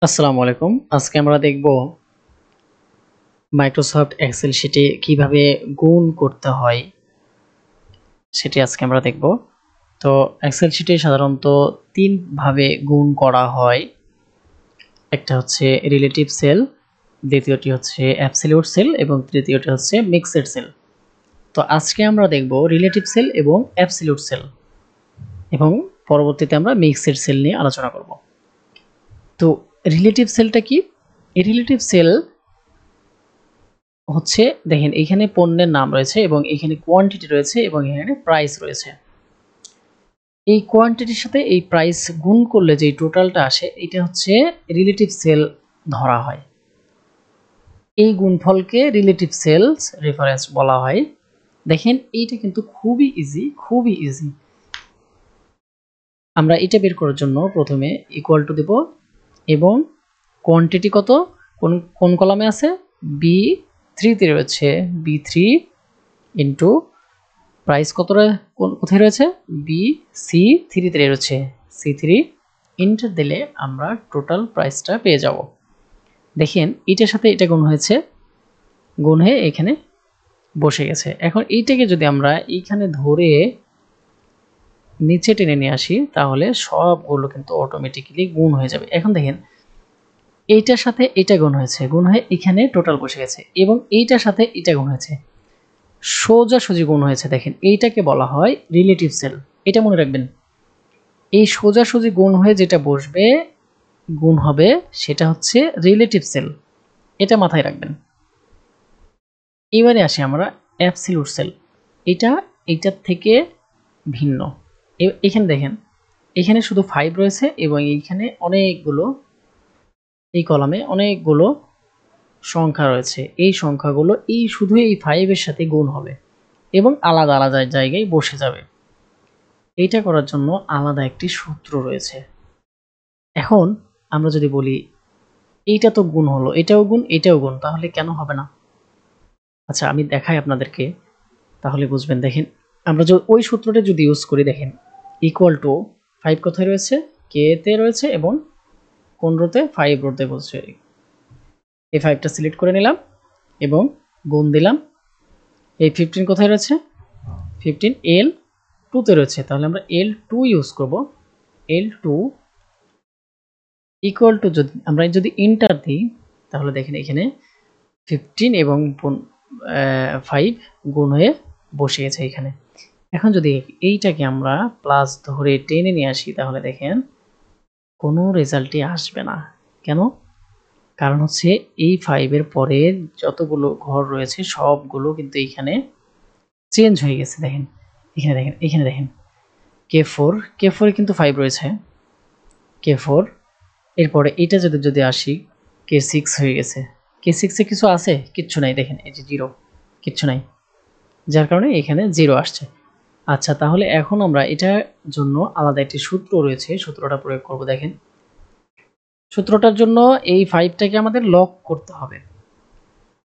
আসসালামু আলাইকুম। আজকে আমরা দেখব মাইক্রোসফট এক্সেল শিটে কিভাবে গুণ করতে হয় সেটি আজকে আমরা দেখব। তো এক্সেল শিটে সাধারণত তিন ভাবে গুণ করা হয়। একটা হচ্ছে রিলেটিভ সেল, দ্বিতীয়টি হচ্ছে অ্যাবসলিউট সেল এবং তৃতীয়টি হচ্ছে মিক্সড সেল। তো আজকে আমরা দেখব রিলেটিভ সেল এবং অ্যাবসলিউট সেল এবং পরবর্তীতে আমরা মিক্সড সেল নিয়ে আলোচনা করব। তো রিলেটিভ সেলটা কি? এই রিলেটিভ সেল হচ্ছে দেখেন এখানে পণ্যের নাম রয়েছে এবং এখানে কোয়ান্টিটি রয়েছে এবং এখানে প্রাইস রয়েছে। এই কোয়ান্টিটির সাথে এই প্রাইস গুণ করলে যে টোটালটা আসে এটা হচ্ছে রিলেটিভ সেল ধরা হয়। এই গুণফলকে রিলেটিভ সেলস রেফারেন্স বলা হয়। দেখেন এইটা কিন্তু খুবই ইজি। আমরা এটা বের করার জন্য প্রথমে ইকুয়াল টু দেব এবং কোয়ান্টিটি কত কোন কোন কলামে আছে B3 তে রয়েছে B3 ইনটু প্রাইস কোথায় রয়েছে C3 তে রয়েছে C3 এন্টার দিলে আমরা টোটাল প্রাইসটা পেয়ে যাব। দেখেন এটার সাথে এটা গুণ হয়েছে, গুণ হয়ে এখানে বসে গেছে। এখন এইটাকে যদি আমরা এইখানে ধরে নিচে টেনে নিয়ে আসি তাহলে সবগুলো কিন্তু অটোমেটিক্যালি গুণ হয়ে যাবে। এখন দেখেন এইটার সাথে এটা গুণ হয়েছে, গুণ হয়ে এখানে টোটাল বসে গেছে এবং এইটার সাথে এটা গুণ হয়েছে, সোজাসুজি গুণ হয়েছে। দেখেন এইটাকে বলা হয় রিলেটিভ সেল। এটা মনে রাখবেন, এই সোজাসুজি গুণ হয়ে যেটা বসবে গুণ হবে সেটা হচ্ছে রিলেটিভ সেল, এটা মাথায় রাখবেন। এবারে আসি আমরা অ্যাবসলিউট সেল। এটা এইটার থেকে ভিন্ন। এখানে দেখেন এখানে শুধু 5 রয়েছে এবং এইখানে অনেকগুলো, এই কলামে অনেকগুলো সংখ্যা রয়েছে। এই সংখ্যাগুলো শুধু এই 5 এর সাথে গুণ হবে এবং আলাদা আলাদা জায়গায় বসে যাবে। এইটা করার জন্য আলাদা একটি সূত্র রয়েছে। এখন আমরা যদি বলি এইটা তো গুণ হলো, এটাও গুণ এটাও গুণ, তাহলে কেন হবে না? আচ্ছা আমি দেখাই আপনাদেরকে, তাহলে বুঝবেন। দেখেন আমরা ওই সূত্রটা যদি ইউজ করি, দেখেন ইকুয়াল টু 5 কোথায় রয়েছে, কে তে রয়েছে এবং কোন রোতে 5 রোতে বলছে। এই 5টা সিলেক্ট করে নিলাম এবং গুণ দিলাম। এই 15 কোথায় রয়েছে, 15 L2 তে রয়েছে, তাহলে আমরা L2 ইউজ করব। L2 ইকুয়াল টু আমরা যদি এন্টার দিই তাহলে দেখেন এখানে 15 এবং 5 গুণ হয়ে বসে গেছে এখানে। এখন যদি এইটাকে আমরা প্লাস ধরে টেনে নিয়ে আসি তাহলে দেখেন কোনো রেজাল্টই আসবে না। কেন? কারণ হচ্ছে এই 5 এর পরে যতগুলো ঘর রয়েছে সবগুলো কিন্তু এইখানে চেঞ্জ হয়ে গেছে। দেখেন এখানে দেখেন K4 এ কিন্তু 5 রয়েছে, K4 এরপরে এটা যদি আসি K6 হয়ে গেছে। K6 এ কিছু আছে? কিচ্ছু নাই। দেখেন এই যে 0, কিচ্ছু নাই, যার কারণে এখানে 0 আসছে। আচ্ছা তাহলে এখন আমরা এটার জন্য আলাদা একটি সূত্র রয়েছে, সূত্রটা প্রয়োগ করব। দেখেন সূত্রটার জন্য এই 5টাকে আমাদের লক করতে হবে,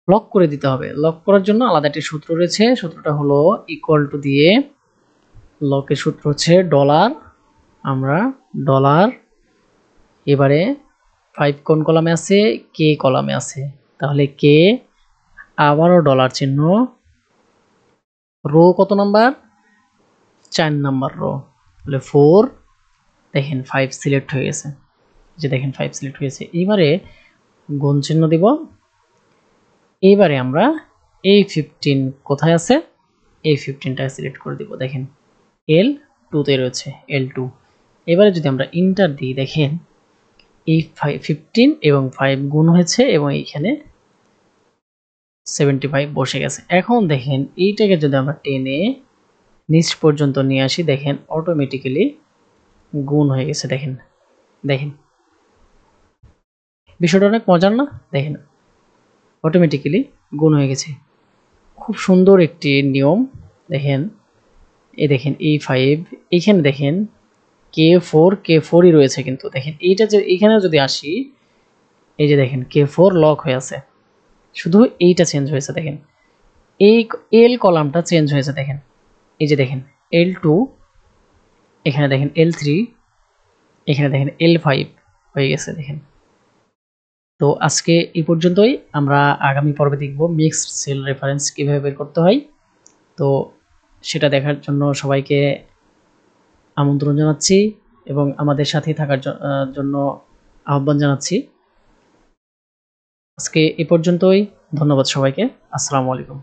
লক করে দিতে হবে। লক করার জন্য আলাদা একটি সূত্র রয়েছে, সূত্রটা হলো ইকুয়াল টু দিয়ে লকের সূত্র হচ্ছে ডলার, আমরা ডলার, এবারে 5 কোন কলামে আছে, কে কলামে আছে, তাহলে কে আবারও ডলার চিহ্ন, রো কত নাম্বার, 4 নাম্বার রো, তাহলে 4। দেখেন 5 সিলেক্ট হয়ে গেছে, যে দেখেন 5 সিলেক্ট হয়েছে। এবারে গুণ চিহ্ন দিব। এইবারে আমরা এই 15 কোথায় আছে, এই 15টা সিলেক্ট করে দিব। দেখেন L2 তে রয়েছে, L2। এবারে যদি আমরা এন্টার দিই দেখেন এই 15 এবং 5 গুণ হয়েছে এবং এইখানে 75 বসে গেছে। এখন দেখেন এইটাকে যদি আমরা টেনে নিচ পর্যন্ত নিয়ে আসি, দেখেন অটোমেটিক্যালি গুণ হয়ে গেছে। দেখেন দেখেন বিষয়টা অনেক মজার না? দেখেন অটোমেটিক্যালি গুণ হয়ে গেছে। খুব সুন্দর একটি নিয়ম। দেখেন দেখেন এই 5 এইখানে দেখেন K4ই রয়েছে, কিন্তু দেখেন এইটা যে এইখানে যদি আসি, এই যে দেখেন K4 লক হয়ে আছে, শুধু এইটা চেঞ্জ হয়েছে। দেখেন এই L কলামটা চেঞ্জ হয়েছে। দেখেন এই যে দেখেন L2, এখানে দেখেন L3, এখানে দেখেন L5 হয়ে গেছে। দেখেন তো আজকে এই পর্যন্তই। আমরা আগামী পর্বে দেখব মিক্সড সেল রেফারেন্স কীভাবে বের করতে হয়। তো সেটা দেখার জন্য সবাইকে আমন্ত্রণ জানাচ্ছি এবং আমাদের সাথে থাকার জন্য আহ্বান জানাচ্ছি। আজকে এ পর্যন্তই। ধন্যবাদ সবাইকে। আসসালামু আলাইকুম।